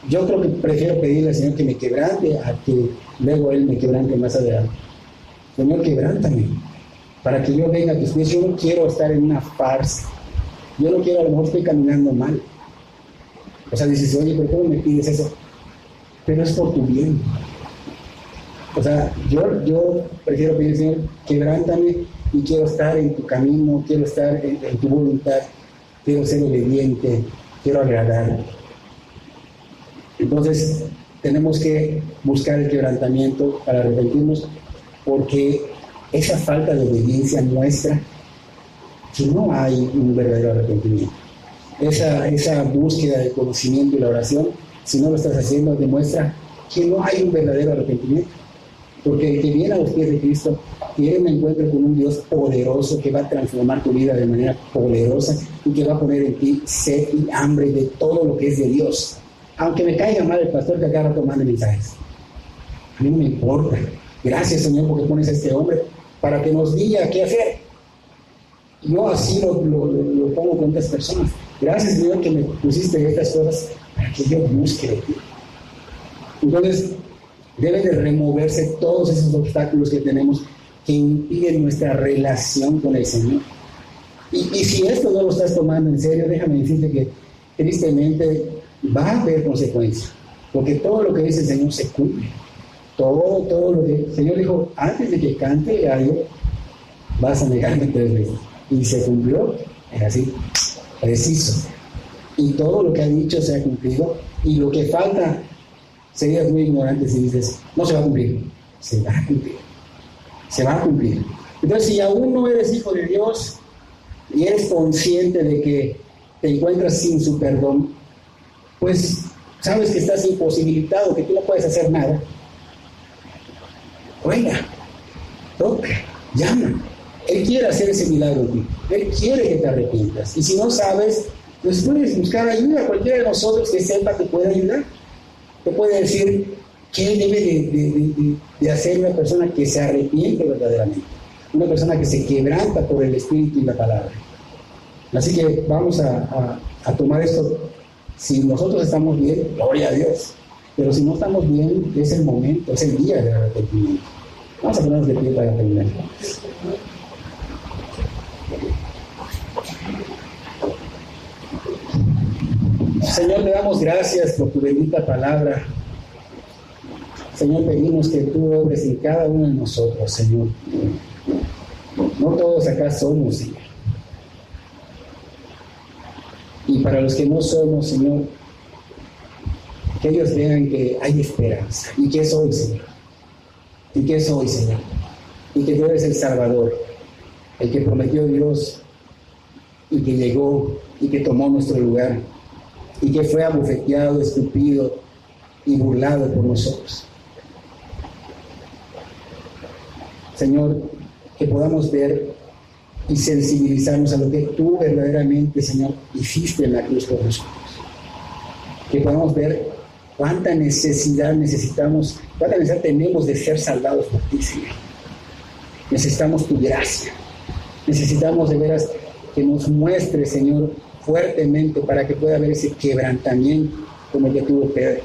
yo creo que prefiero pedirle al Señor que me quebrante a que luego Él me quebrante más adelante. Señor, quebrántame, para que yo venga a tus pies. Yo no quiero estar en una farsa. Yo no quiero, a lo mejor estoy caminando mal. O sea, dices: oye, ¿pero cómo me pides eso? Pero es por tu bien. O sea, yo prefiero pedir: Señor, quebrántame, y quiero estar en tu camino, quiero estar en tu voluntad, quiero ser obediente, quiero agradar. Entonces, tenemos que buscar el quebrantamiento para arrepentirnos, porque esa falta de obediencia muestra que no hay un verdadero arrepentimiento. Esa búsqueda de conocimiento y la oración, si no lo estás haciendo, demuestra que no hay un verdadero arrepentimiento. Porque el que viene a los pies de Cristo tiene un encuentro con un Dios poderoso que va a transformar tu vida de manera poderosa y que va a poner en ti sed y hambre de todo lo que es de Dios. Aunque me caiga mal el pastor que acá rato mande mensajes, a mí no me importa. Gracias, Señor, porque pones a este hombre para que nos diga qué hacer. Yo así lo pongo con otras personas. Gracias, Señor, que me pusiste estas cosas para que yo busque de ti. Entonces, deben de removerse todos esos obstáculos que tenemos que impiden nuestra relación con el Señor. Y si esto no lo estás tomando en serio, déjame decirte que tristemente va a haber consecuencias, porque todo lo que dice el Señor se cumple. Todo lo que el Señor dijo: antes de que cante el gallo, vas a negarme 3 veces. Y se cumplió, es así, preciso. Y todo lo que ha dicho se ha cumplido, y lo que falta, serías muy ignorante si dices: no se va a cumplir. Se va a cumplir. Se va a cumplir. Entonces, si aún no eres hijo de Dios y eres consciente de que te encuentras sin su perdón, pues sabes que estás imposibilitado, que tú no puedes hacer nada. Ruega, toca, llama. Él quiere hacer ese milagro en ti. Él quiere que te arrepientas. Y si no sabes, pues puedes buscar ayuda. Cualquiera de nosotros que sepa te puede ayudar. Te puede decir qué debe de hacer una persona que se arrepiente verdaderamente. Una persona que se quebranta por el Espíritu y la palabra. Así que vamos a tomar esto. Si nosotros estamos bien, gloria a Dios. Pero si no estamos bien, es el momento, es el día del arrepentimiento. Vamos a ponernos de pie para terminar. Señor, le damos gracias por tu bendita palabra. Señor, pedimos que tú obres en cada uno de nosotros, Señor. No todos acá somos, Señor. Y para los que no somos, Señor, que ellos vean que hay esperanza. ¿Y qué es hoy, Señor? ¿Y qué es hoy, Señor? Y que tú eres el Salvador, el que prometió Dios y que llegó y que tomó nuestro lugar y que fue abofeteado, escupido y burlado por nosotros. Señor, que podamos ver y sensibilizarnos a lo que tú verdaderamente, Señor, hiciste en la cruz por nosotros. Que podamos ver cuánta necesidad tenemos de ser salvados por ti, Señor. Necesitamos tu gracia. Necesitamos de veras que nos muestre, Señor, fuertemente para que pueda haber ese quebrantamiento como el que tuvo Pedro.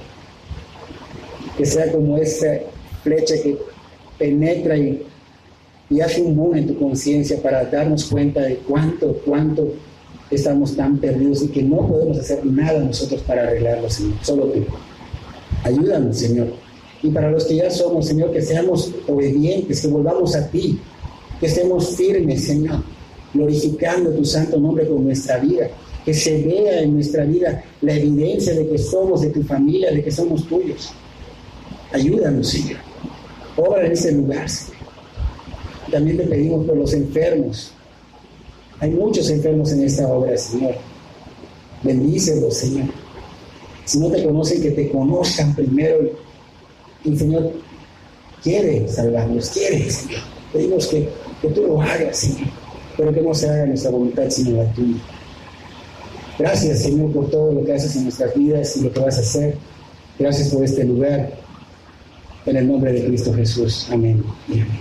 Que sea como esa flecha que penetra y hace un boom en tu conciencia para darnos cuenta de cuánto estamos tan perdidos y que no podemos hacer nada nosotros para arreglarlo, Señor. Solo tú. Ayúdanos, Señor. Y para los que ya somos, Señor, que seamos obedientes, que volvamos a ti, que estemos firmes, Señor, glorificando tu santo nombre con nuestra vida, que se vea en nuestra vida la evidencia de que somos de tu familia, de que somos tuyos. Ayúdanos, Señor. Obra en ese lugar, Señor. También te pedimos por los enfermos. Hay muchos enfermos en esta obra, Señor. Bendícelos, Señor. Si no te conocen, que te conozcan primero. Y Señor, quiere salvarnos, quiere, Señor. Pedimos que tú lo hagas, Señor. Pero que no se haga nuestra voluntad, sino la tuya. Gracias, Señor, por todo lo que haces en nuestras vidas y lo que vas a hacer. Gracias por este lugar. En el nombre de Cristo Jesús. Amén y amén.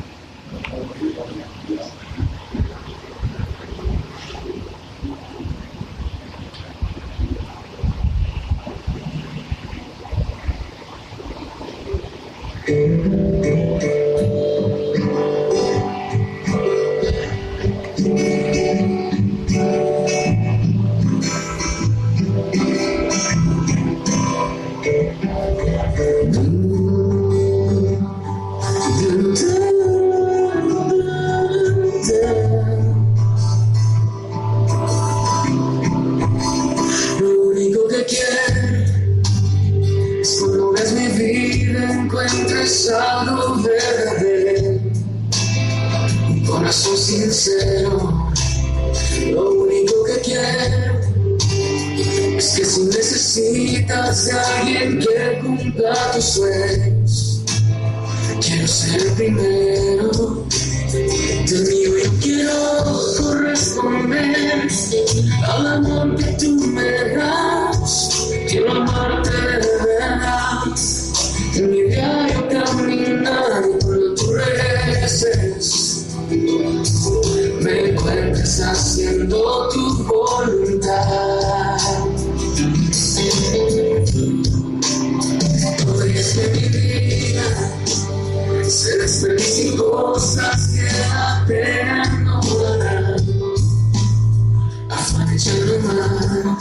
Algo verde, un corazón sincero. Lo único que quiero es que si necesitas de alguien que cumpla tus sueños, quiero ser el primero. Del mío yo quiero corresponder al amor que tú me das. Quiero amarte de verdad. En mi diario caminar, cuando tú regreses, me encuentres haciendo tu voluntad. No dejes que mi vida se desperdicie en cosas que la pena no dará. Afán echando más,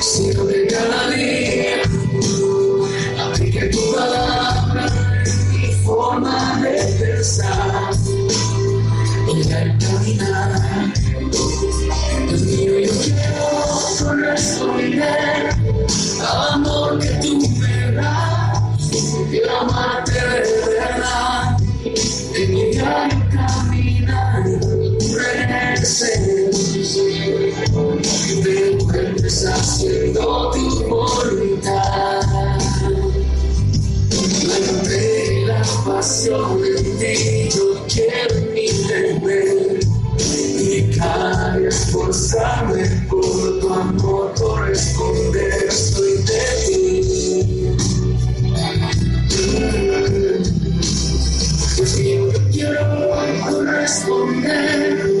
sino que cada día aplique tu palabra en mi forma de pensar y de caminar. Dios mío, yo quiero corresponder al amor que tú me das. Quiero amarte de verdad. En mi diario caminar, tú regreses, me encuentres haciendo tu voluntad. La pasión en ti yo quiero en mi deber, y cada día esforzarme por tu amor corresponder. Soy de ti. Dios mío, yo quiero corresponder